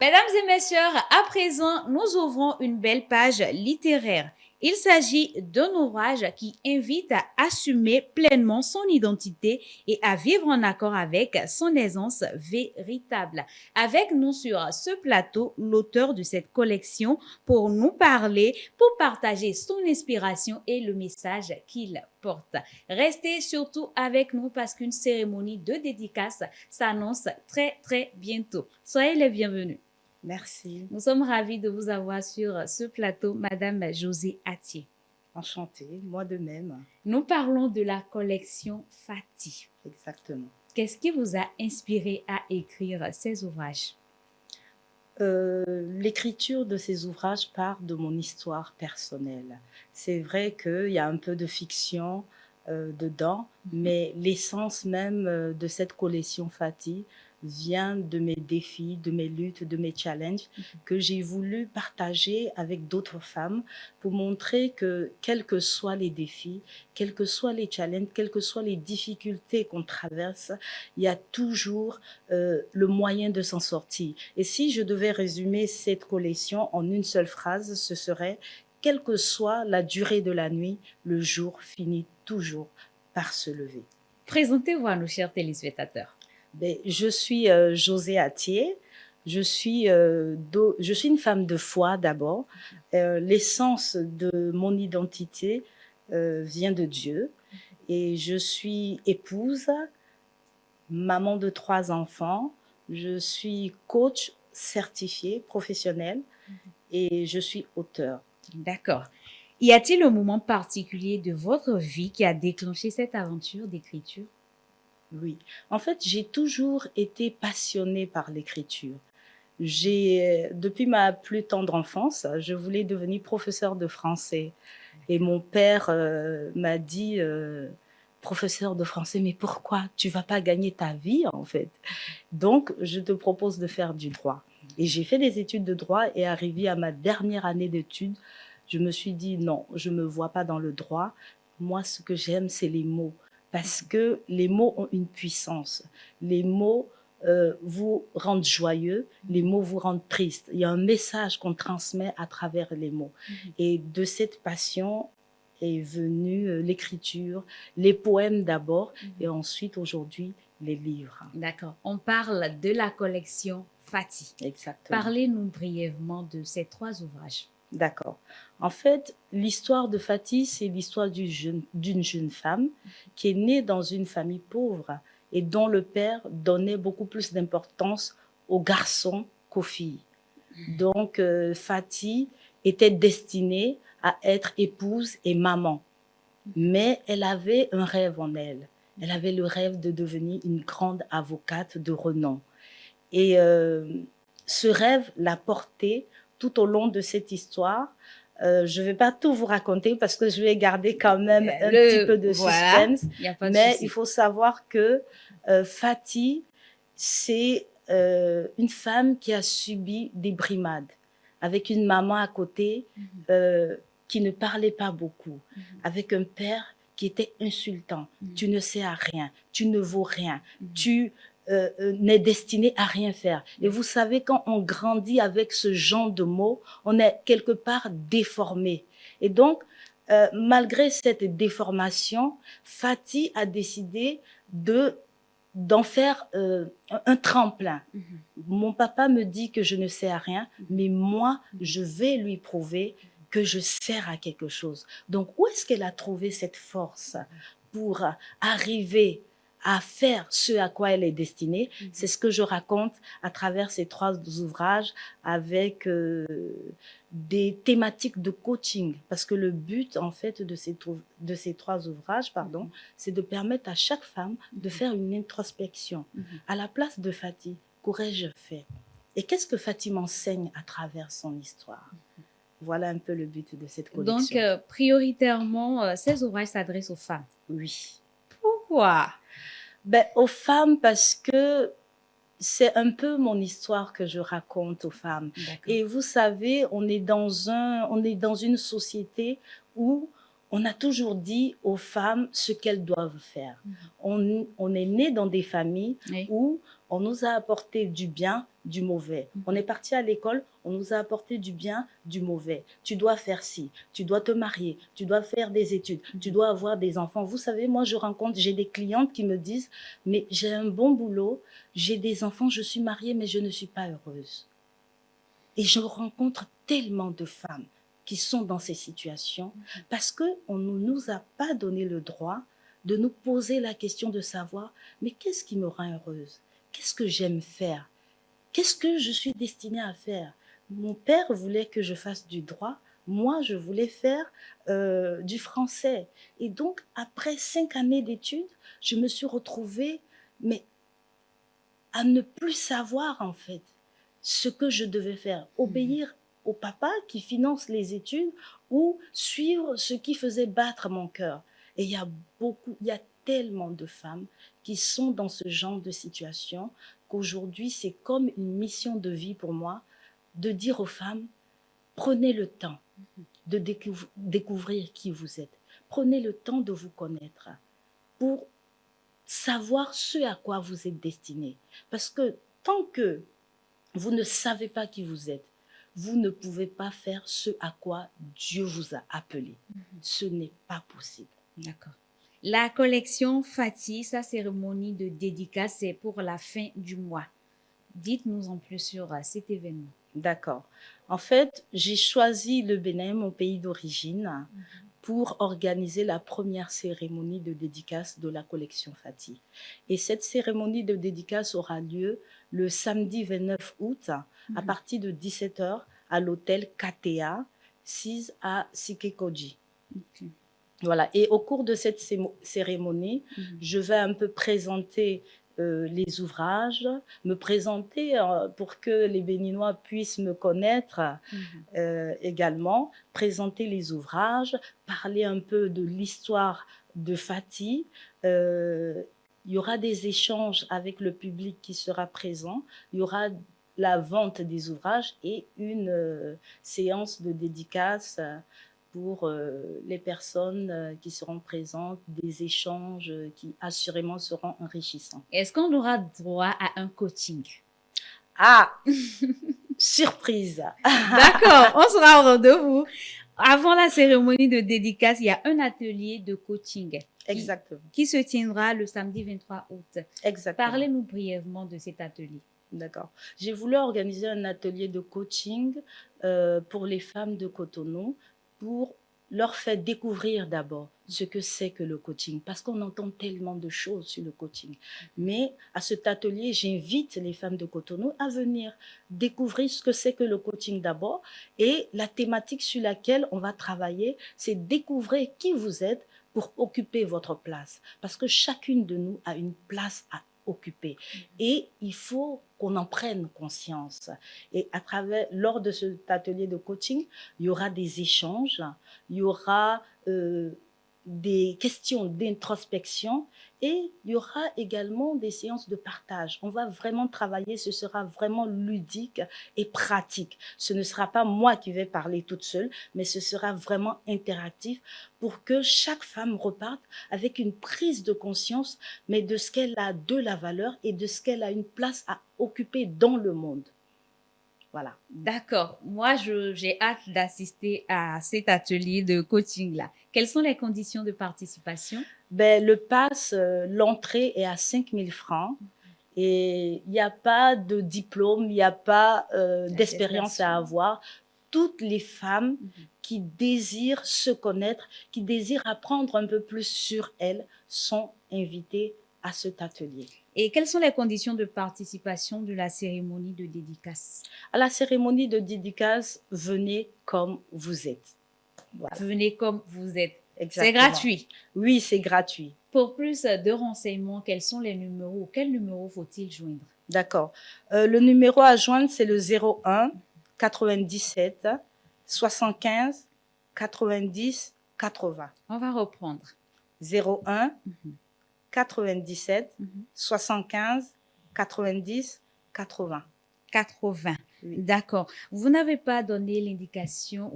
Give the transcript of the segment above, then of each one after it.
Mesdames et messieurs, à présent, nous ouvrons une belle page littéraire. Il s'agit d'un ouvrage qui invite à assumer pleinement son identité et à vivre en accord avec son essence véritable. Avec nous sur ce plateau, l'auteur de cette collection pour nous parler, pour partager son inspiration et le message qu'il porte. Restez surtout avec nous parce qu'une cérémonie de dédicace s'annonce très bientôt. Soyez les bienvenus. Merci. Nous sommes ravis de vous avoir sur ce plateau, Madame Josée Attier. Enchantée, moi de même. Nous parlons de la collection Fati. Exactement. Qu'est-ce qui vous a inspiré à écrire ces ouvrages? L'écriture de ces ouvrages part de mon histoire personnelle. C'est vrai qu'il y a un peu de fiction dedans, mais l'essence même de cette collection Fati vient de mes défis, de mes luttes, de mes challenges que j'ai voulu partager avec d'autres femmes pour montrer que quels que soient les défis, quels que soient les challenges, quelles que soient les difficultés qu'on traverse, il y a toujours le moyen de s'en sortir. Et si je devais résumer cette collection en une seule phrase, ce serait: quelle que soit la durée de la nuit, le jour finit toujours par se lever. Présentez-vous à nos chers téléspectateurs. Je suis Josée Attier. Je suis une femme de foi d'abord. L'essence de mon identité vient de Dieu. Et je suis épouse, maman de 3 enfants. Je suis coach certifié professionnel et je suis auteure. D'accord. Y a-t-il un moment particulier de votre vie qui a déclenché cette aventure d'écriture? Oui. En fait, j'ai toujours été passionnée par l'écriture. Depuis ma plus tendre enfance, je voulais devenir professeure de français. Et mon père m'a dit, professeur de français, mais pourquoi? Tu vas pas gagner ta vie, en fait. Donc, je te propose de faire du droit. Et j'ai fait des études de droit et arrivé à ma dernière année d'études, je me suis dit non, je me vois pas dans le droit. Moi, ce que j'aime, c'est les mots. Parce que les mots ont une puissance. Les mots vous rendent joyeux, les mots vous rendent triste. Il y a un message qu'on transmet à travers les mots. Et de cette passion est venue l'écriture, les poèmes d'abord, et ensuite aujourd'hui les livres. D'accord. On parle de la collection Fati. Exactement. Parlez-nous brièvement de ces 3 ouvrages. D'accord. En fait, l'histoire de Fati, c'est l'histoire d'une jeune femme qui est née dans une famille pauvre et dont le père donnait beaucoup plus d'importance aux garçons qu'aux filles. Donc, Fati était destinée à être épouse et maman. Mais elle avait un rêve en elle. Elle avait le rêve de devenir une grande avocate de renom. Et ce rêve l'a portée tout au long de cette histoire. Je ne vais pas tout vous raconter parce que je vais garder quand même un petit peu de suspense. Mais il faut savoir que Fati, c'est une femme qui a subi des brimades, avec une maman à côté qui ne parlait pas beaucoup, avec un père qui était insultant. Tu ne sais à rien, tu ne vaux rien, tu n'est destiné à rien faire. Et vous savez, quand on grandit avec ce genre de mots, on est quelque part déformé. Et donc, malgré cette déformation, Fati a décidé d'en faire un tremplin. Mon papa me dit que je ne sais à rien, mais moi, je vais lui prouver que je sers à quelque chose. Donc, où est-ce qu'elle a trouvé cette force pour arriver à faire ce à quoi elle est destinée? C'est ce que je raconte à travers ces 3 ouvrages avec des thématiques de coaching. Parce que le but, en fait, de ces 3 ouvrages, c'est de permettre à chaque femme de faire une introspection. À la place de Fati, qu'aurais-je fait? Et qu'est-ce que Fati m'enseigne à travers son histoire? Voilà un peu le but de cette collection. Donc, prioritairement, ces ouvrages s'adressent aux femmes. Oui. Pourquoi? Aux femmes parce que c'est un peu mon histoire que je raconte aux femmes. Et vous savez, on est dans une société où on a toujours dit aux femmes ce qu'elles doivent faire. On est né dans des familles où on nous a apporté du bien, du mauvais. On est parti à l'école, on nous a apporté du bien, du mauvais. Tu dois faire ci, tu dois te marier, tu dois faire des études, tu dois avoir des enfants. Vous savez, moi, j'ai des clientes qui me disent, mais j'ai un bon boulot, j'ai des enfants, je suis mariée, mais je ne suis pas heureuse. Et je rencontre tellement de femmes qui sont dans ces situations parce qu'on ne nous a pas donné le droit de nous poser la question de savoir, mais qu'est-ce qui me rend heureuse? Qu'est-ce que j'aime faire? Qu'est-ce que je suis destinée à faire? Mon père voulait que je fasse du droit. Moi, je voulais faire du français. Et donc, après 5 années d'études, je me suis retrouvée, mais à ne plus savoir, en fait, ce que je devais faire. Obéir au papa qui finance les études ou suivre ce qui faisait battre mon cœur. Et il y a tellement de femmes qui sont dans ce genre de situation qu'aujourd'hui, c'est comme une mission de vie pour moi de dire aux femmes, prenez le temps de découvrir qui vous êtes. Prenez le temps de vous connaître pour savoir ce à quoi vous êtes destiné. Parce que tant que vous ne savez pas qui vous êtes, vous ne pouvez pas faire ce à quoi Dieu vous a appelé. Ce n'est pas possible. D'accord. La collection Fati, sa cérémonie de dédicace, c'est pour la fin du mois. Dites-nous en plus sur cet événement. D'accord. En fait, j'ai choisi le Bénin, mon pays d'origine, pour organiser la première cérémonie de dédicace de la collection Fati. Et cette cérémonie de dédicace aura lieu le samedi 29 août à partir de 17h à l'hôtel KTA, 6 à Sikekoji. Okay. Voilà. Et au cours de cette cérémonie, je vais un peu présenter les ouvrages, me présenter pour que les Béninois puissent me connaître également, présenter les ouvrages, parler un peu de l'histoire de Fati. Il y aura des échanges avec le public qui sera présent. Il y aura la vente des ouvrages et une séance de dédicace pour les personnes qui seront présentes, des échanges qui assurément seront enrichissants. Est-ce qu'on aura droit à un coaching? Ah, surprise. D'accord, on sera au rendez-vous. Avant la cérémonie de dédicace, il y a un atelier de coaching. Exactement. Qui se tiendra le samedi 23 août. Exactement. Parlez-nous brièvement de cet atelier. D'accord. J'ai voulu organiser un atelier de coaching pour les femmes de Cotonou pour leur faire découvrir d'abord ce que c'est que le coaching, parce qu'on entend tellement de choses sur le coaching. Mais à cet atelier, j'invite les femmes de Cotonou à venir découvrir ce que c'est que le coaching d'abord. Et la thématique sur laquelle on va travailler, c'est découvrir qui vous êtes pour occuper votre place. Parce que chacune de nous a une place à occuper. Et il faut qu'on en prenne conscience. Et lors de cet atelier de coaching, il y aura des échanges, il y aura des questions d'introspection et il y aura également des séances de partage. On va vraiment travailler, ce sera vraiment ludique et pratique. Ce ne sera pas moi qui vais parler toute seule, mais ce sera vraiment interactif pour que chaque femme reparte avec une prise de conscience, mais de ce qu'elle a de la valeur et de ce qu'elle a une place à occuper dans le monde. Voilà. D'accord. Moi, j'ai hâte d'assister à cet atelier de coaching-là. Quelles sont les conditions de participation? Le pass, l'entrée est à 5 000 francs et il n'y a pas de diplôme, il n'y a pas d'expérience à avoir. Toutes les femmes qui désirent se connaître, qui désirent apprendre un peu plus sur elles, sont invitées à cet atelier. Et quelles sont les conditions de participation de la cérémonie de dédicace? À la cérémonie de dédicace, venez comme vous êtes. Voilà. Venez comme vous êtes. Exactement. C'est gratuit? Oui, c'est gratuit. Pour plus de renseignements, quels sont les numéros? Quel numéro faut-il joindre? D'accord. Le numéro à joindre, c'est le 01 97 75 90 80. On va reprendre. 01 97 75 90 80. 80. Oui. D'accord. Vous n'avez pas donné l'indication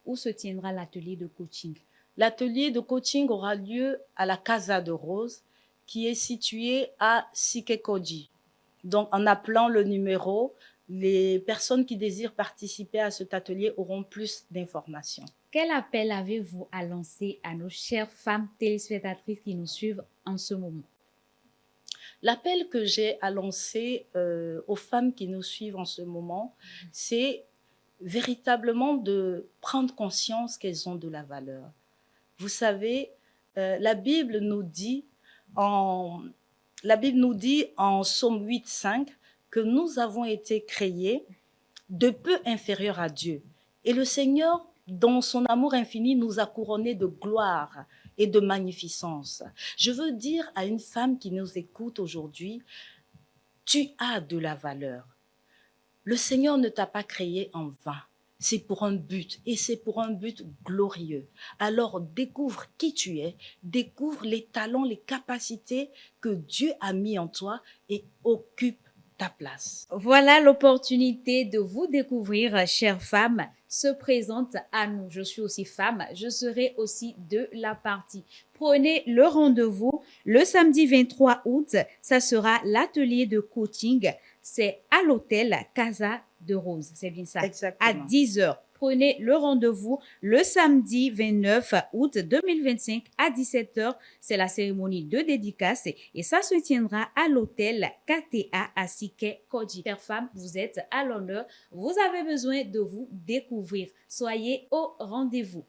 où se tiendra l'atelier de coaching? L'atelier de coaching aura lieu à la Casa de Rose, qui est située à Sikekoji. Donc, en appelant le numéro, les personnes qui désirent participer à cet atelier auront plus d'informations. Quel appel avez-vous à lancer à nos chères femmes téléspectatrices qui nous suivent en ce moment? L'appel que j'ai à lancer aux femmes qui nous suivent en ce moment, c'est véritablement de prendre conscience qu'elles ont de la valeur. Vous savez, la Bible nous dit en Psaume 8:5 que nous avons été créés de peu inférieurs à Dieu. Et le Seigneur, dans son amour infini, nous a couronnés de gloire et de magnificence. Je veux dire à une femme qui nous écoute aujourd'hui, tu as de la valeur. Le Seigneur ne t'a pas créé en vain. C'est pour un but et c'est pour un but glorieux. Alors découvre qui tu es, découvre les talents, les capacités que Dieu a mis en toi et occupe ta place. Voilà, l'opportunité de vous découvrir, chères femmes, se présente à nous. Je suis aussi femme, je serai aussi de la partie. Prenez le rendez-vous le samedi 23 août. Ça sera l'atelier de coaching. C'est à l'hôtel Casa de Rose. C'est bien ça? Exactement. À 10h. Prenez le rendez-vous le samedi 29 août 2025 à 17h. C'est la cérémonie de dédicace et ça se tiendra à l'hôtel KTA à Siké Kodji. Chères femmes, vous êtes à l'honneur. Vous avez besoin de vous découvrir. Soyez au rendez-vous.